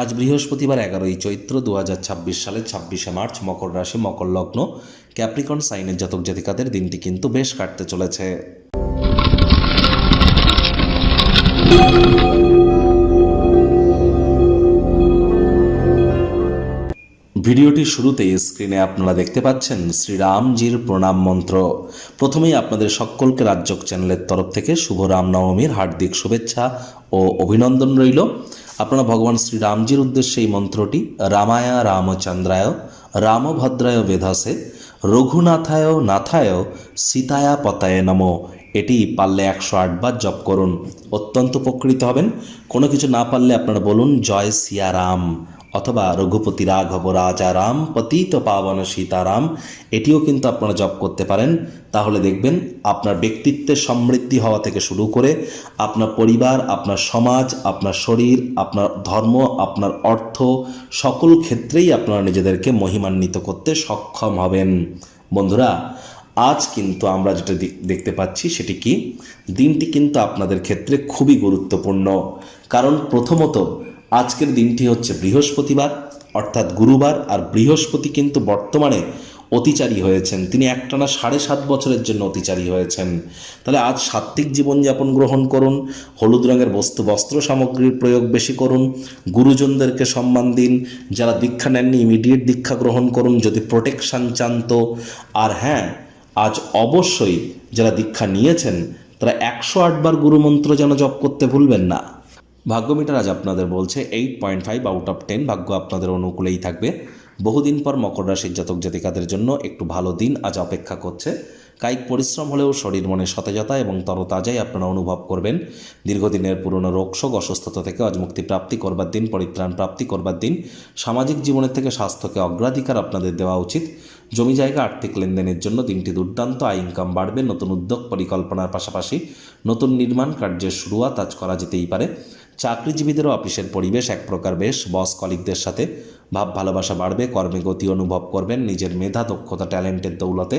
আজ বৃহস্পতিবার 11ই চৈত্র 2026 সালের 26শে মার্চ, মকর রাশি, মকর লগ্ন, ক্যাপ্রিকন সাইনের জাতক জাতিকাদের দিনটি কিন্তু বেশ কাটতে চলেছে। ভিডিওটির শুরুতেই স্ক্রিনে আপনারা দেখতে পাচ্ছেন শ্রীরামজির প্রণাম মন্ত্র। প্রথমেই আপনাদের সকলকে রাজ্যক চ্যানেলের তরফ থেকে শুভ রামনবমীর হার্দিক শুভেচ্ছা ও অভিনন্দন রইল। আপনারা ভগবান শ্রীরামজির উদ্দেশ্যে এই মন্ত্রটি রামায় রামচন্দ্রায় রামভদ্রায় বেধাসে রঘুনাথায় নাথায় সীতায়া পতায় নমো, এটি পারলে 108 বার জপ করুন, অত্যন্ত উপকৃত হবেন। কোনো কিছু না পারলে আপনারা বলুন জয় সিয়া রাম অথবা রঘুপতি রাঘব রাজা রাম পতিত পাবন সীতারাম, এটিও কিন্তু আপনারা জপ করতে পারেন। তাহলে দেখবেন আপনার ব্যক্তিত্বের সমৃদ্ধি হওয়া থেকে শুরু করে আপনার পরিবার, আপনার সমাজ, আপনার শরীর, আপনার ধর্ম, আপনার অর্থ, সকল ক্ষেত্রেই আপনারা নিজেদেরকে মহিমান্বিত করতে সক্ষম হবেন। বন্ধুরা, আজ কিন্তু আমরা যেটা দেখতে পাচ্ছি সেটি কি, দিনটি কিন্তু আপনাদের ক্ষেত্রে খুবই গুরুত্বপূর্ণ। কারণ প্রথমত আজকের দিনটি হচ্ছে বৃহস্পতিবার অর্থাৎ গুরুবার, আর বৃহস্পতি কিন্তু বর্তমানে অতিচারী হয়েছেন। তিনি একটানা 7.5 বছরের জন্য অতিচারী হয়েছেন। তাহলে আজ সাত্ত্বিক জীবনযাপন গ্রহণ করুন, হলুদ রঙের বস্ত্র সামগ্রীর প্রয়োগ বেশি করুন, গুরুজনদেরকে সম্মান দিন, যারা দীক্ষা নেননি ইমিডিয়েট দীক্ষা গ্রহণ করুন যদি প্রোটেকশান চান তো। আর হ্যাঁ, আজ অবশ্যই যারা দীক্ষা নিয়েছেন তারা 108 বার গুরুমন্ত্র যেন জপ করতে ভুলবেন না। ভাগ্য মিটার আজ আপনাদের বলছে 8.5 আউট অফ 10, ভাগ্য আপনাদের অনুকূলেই থাকবে। বহুদিন পর মকর রাশির জাতক জাতিকাদের জন্য একটু ভালো দিন আজ অপেক্ষা করছে। কায়িক পরিশ্রম হলেও শরীর মনে সতেজতা এবং তরতাজাই আপনারা অনুভব করবেন। দীর্ঘদিনের পুরনো রোগশোক অসুস্থতা থেকে আজ মুক্তি প্রাপ্তি করবার দিন, পরিত্রাণ প্রাপ্তি করবার দিন। সামাজিক জীবনের থেকে স্বাস্থ্যকে অগ্রাধিকার আপনাদের দেওয়া উচিত। জমি জায়গা আর্থিক লেনদেনের জন্য দিনটি দুর্দান্ত, আয় ইনকাম বাড়বে। নতুন উদ্যোগ পরিকল্পনার পাশাপাশি নতুন নির্মাণ কার্যের শুরুয়াত আজ করা যেতেই পারে। চাকরিজীবীদেরও অফিসের পরিবেশ এক প্রকার বেশ, বস কলিগদের সাথে ভাব ভালোবাসা বাড়বে, কর্মে গতি অনুভব করবেন। নিজের মেধা দক্ষতা ট্যালেন্টের দৌলতে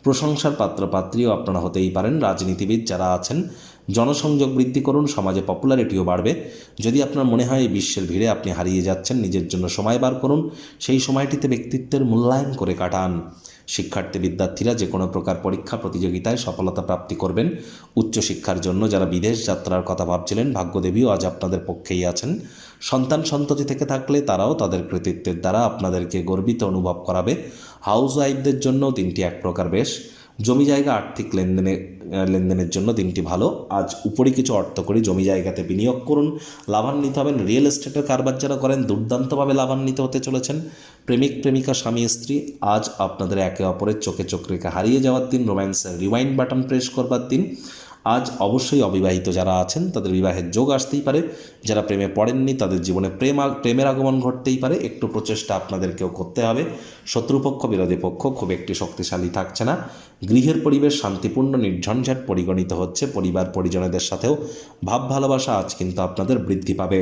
প্রশংসার পাত্রপাত্রীও আপনারা হতেই পারেন। রাজনীতিবিদ যারা আছেন জনসংযোগ বৃদ্ধি করুন, সমাজে পপুলারিটিও বাড়বে। যদি আপনার মনে হয় এই বিশ্বের ভিড়ে আপনি হারিয়ে যাচ্ছেন, নিজের জন্য সময় বার করুন, সেই সময়টিতে ব্যক্তিত্বের মূল্যায়ন করে কাটান। শিক্ষার্থী বিদ্যার্থীরা যে কোনো প্রকার পরীক্ষা প্রতিযোগিতায় সফলতা প্রাপ্তি করবেন। উচ্চশিক্ষার জন্য যারা বিদেশ যাত্রার কথা ভাবছিলেন, ভাগ্যদেবীও আজ আপনাদের পক্ষেই আছেন। সন্তান সন্ততি থেকে থাকলে তারাও তাদের কৃতিত্বের দ্বারা আপনাদেরকে গর্বিত অনুভব করাবে। হাউস ওয়াইফদের জন্য দিনটি এক প্রকার বেশ। জমি জায়গা আর্থিক লেনদেনের জন্য দিনটি ভালো। আজ উপরি কিছু অর্থ করে জমি জায়গাতে বিনিয়োগ করুন, লাভান্বিত হবেন। রিয়েল এস্টেটের কারবার যারা করেন দুর্দান্তভাবে লাভান্বিত হতে চলেছেন। প্রেমিক প্রেমিকা স্বামী স্ত্রী আজ আপনাদের একে অপরের চোখে চোখ রেখে হারিয়ে যাওয়ার দিন, রোম্যান্সের রিওয়াইন্ড বাটন প্রেস করবার দিন। আজ অবশ্যই অবিবাহিত যারা আছেন তাদের বিবাহের যোগ আসতেই পারে। যারা প্রেমে পড়েননি তাদের জীবনে প্রেমের আগমন ঘটতেই পারে। একটু প্রচেষ্টা আপনাদেরকেও করতে হবে। শত্রুপক্ষ বিরোধী পক্ষ খুব একটি শক্তিশালী থাকছে না। গৃহের পরিবেশ শান্তিপূর্ণ নির্ঝঞ্ঝাট পরিগণিত হচ্ছে। পরিবার পরিজনদের সাথেও ভাব ভালোবাসা আজ কিন্তু আপনাদের বৃদ্ধি পাবে।